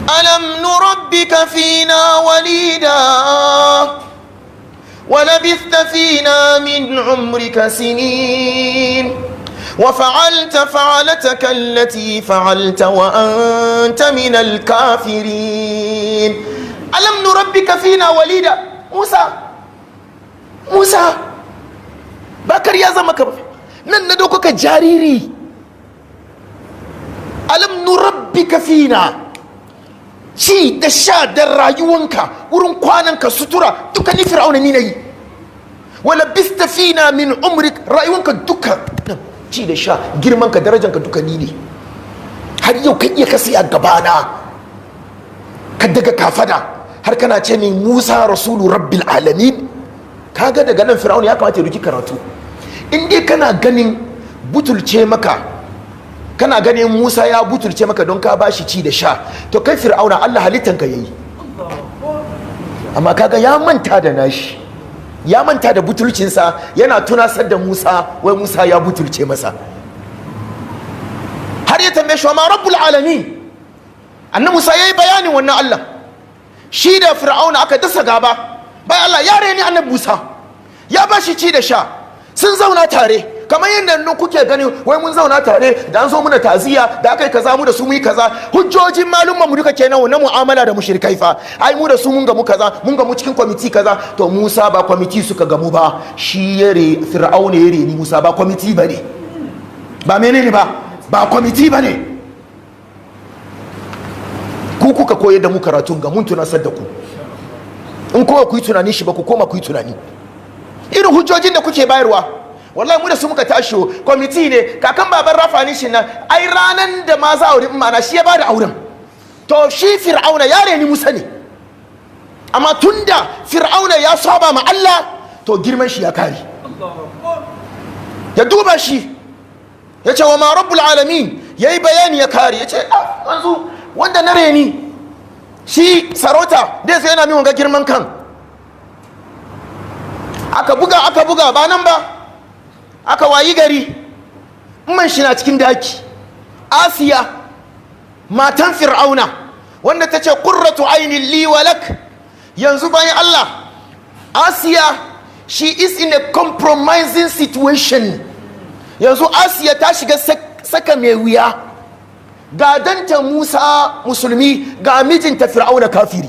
ألم نربك فينا وليدا ولبثت فينا من عمرك سنين وفعلت فعلتك التي فعلت وأنت من الكافرين. ألم نربك فينا وليدا. موسى بكر يا زمك نندوكك جاريري. ألم نربك فينا ci da sha da rayuwanka wurin kwananka sutura duka ni fir'auna ni nayi. wala bista fina min umrik, rayuwanka duka ci da sha girmanka darajanka duka ni ne. har yau ka iya kasi a gabana ka daga kafada har kana ce min Musa rasulu rabbil alamin. kaga daga nan fir'auna ya kamata ya duki karatu. in dai kana ganin butulce maka, kana ganin Musa ya butulce maka don ka bashi ci da sha, to kai fir'auna Allah halittanka yayi, amma kaga ya manta da nashi, ya manta da butulcinsa, yana tunasar da Musa wai Musa ya butulce masa. har ya tambaye shi ma rabbul alamin. annabi Musa yayi bayanin wannan Allah. shi da fir'auna aka dasa gaba, bai Allah ya reni annabi Musa, ya bashi ci da sha, sun zauna tare kamar yadda nan kuke gani wai mun zauna tare da an zo muna taziya da aka yi kaza mu da su mu yi kaza. hujjojin malumman mu duka kenan na mu'amala da mushrikai fa. ai mu da su mun gamu kaza, mun gamu cikin kwamiti kaza. to Musa ba kwamiti suka gamu ba, shi fir'auna ya reni Musa, ba kwamiti bane, ba menene ba kwamiti bane. ku kuka koyar da mu karatun ga mun tunasar da ku. in kowa ku yi tunani shi ba ku koma ku yi tunani irin hujjojin da kuke bayarwa. wallahi mu da su muka tashi kwamiti ne. kakan baban rafani shi nan ai ranan da ma za a aure mana shi ya bada auren. to shi fir'auna ya reni Musa ne, amma tunda fir'auna ya saba ma Allah to girman shi ya kare. ya duba shi ya ce wa ma rabbul alamin, ya yi bayani ya kare. ya ce wanzu wanda na reni shi sarauta dai sai yana min wanga girman kan. aka buga ba nan ba, aka wayi gari man shi na cikin daki. Asiya matan fir'auna wanda ta ce qurratu ainin li wa lak, yanzu bayan Allah Asiya she is in a compromising situation. yanzu Asiya ta shiga saka mai wuya, ga danta Musa musulmi, ga mijinta fir'auna kafiri.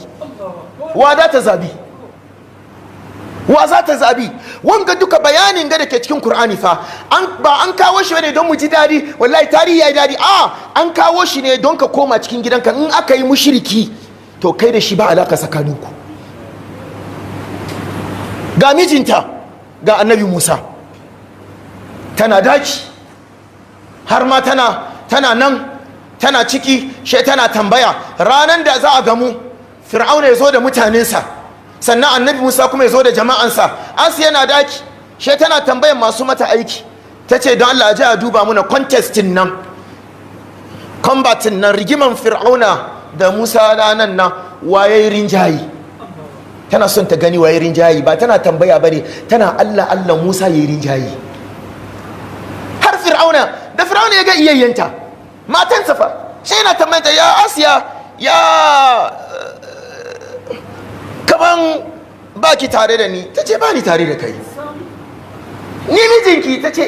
wa za ta zabi? wanga duka bayanin ga da ke cikin Qur'ani fa ba an kawo shi ne don mu ji dadi, wallahi tarihi yayi dadi, an kawo shi ne don ka koma cikin gidanka. in aka yi mushriki to kai da shi ba alaka tsakaninku. ga mijinta ga annabi Musa, tana daki har ma tana nan tana ciki, shi tana tambaya ranan da za a gamu fir'auna ya zo da mutanensa, sannan annabi Musa kuma ya zo da jama'ansa. Asiya yana daki, she tana tambayan masu mata aiki, ta ce don Allah a duba muna contestin nan, combatin nan, rigiman fir'auna da Musa ranan nan waye rinjayi. tana son ta gani waye rinjayi, ba tana tambaya bane, tana Allah Musa yayi rinjayi. har fir'auna ya ga iyayyenta matansa fa, she yana tambayanta ya Asiya ya kaman baki tare da ni. ta ce ba ni tare da kai. ni mijinki? ta ce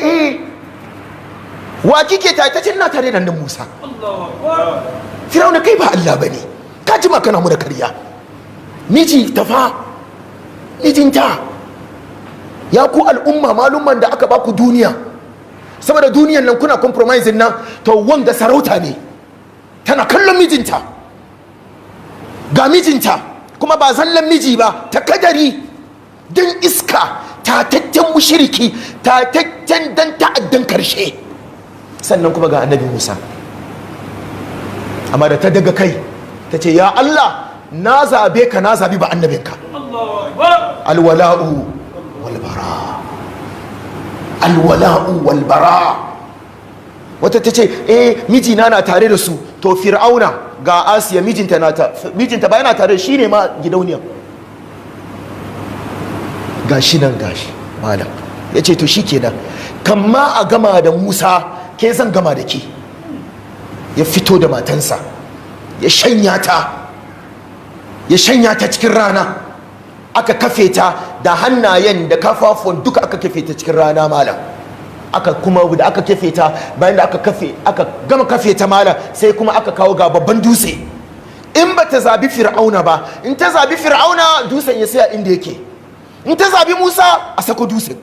wa kike tare? ta ce ina tare da nan Musa. Fir'auna kai ba Allah bane, ka ji kana mu da karya. miji tafa mijinta. ya ku al'umma malumman da aka baku duniya, saboda duniyan nan kuna compromising nan, to wanga sarauta ne. tana kallon mijinta, ga mijinta kuma ba zallan miji ba, ta kadari dan iska, tataccen mushriki, tataccen dan ta'addan karshe, sannan kuma ga annabi Musa. amma da ta daga kai ta ce ya Allah, na zabe ka, na zabi ba annabinka. alwala'u walbara, alwala'u walbara. wata ta ce mijina na tare da su, to fir'auna ga Asiya mijinta ba yana tare da shi ne ma gidauniya. gashi nan gashi malam ya ce to shi kenan, kan ma a gama da Musa ke zan gama da ke. ya fito da matansa ya shanya ta cikin rana, aka kafe ta da hannayen da kafafuwan duka aka kafe ta cikin rana malam. Aka kuma da aka kafe ta, bayan da aka gama kafe ta malam, sai kuma aka kawo ga babban dutse. In ba ta zabi fir'auna ba, in ta zabi fir'auna dutsen ya saya inda yake, in ta zabi musa a sako dutsen.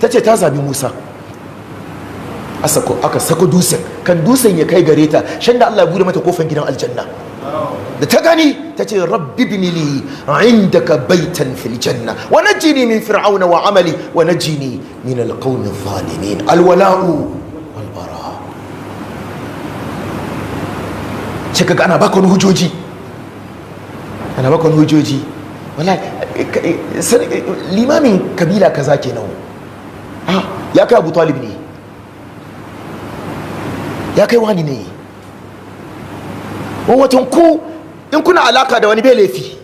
Ta ce ta zabi musa, aka sako dutsen, kan dutsen ya kai gare ta, shan da Allah ya bude mata kofan gidan aljanna. Da ta gani ta ce rabbi bini li indaka baitan fil janna wa najini min fir'auna wa amali wa najini min alqawmi adh-dhalimin. Alwala'u wal bara. Ce kaga ana baka hujjoji, wallahi limamin kabila kaza kenan. Ya kai Abu Talib ne, ya kai wani ne. Watan ku in kuna alaka da wani bai laifi,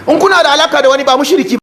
in kuna da alaka da wani ba mushriki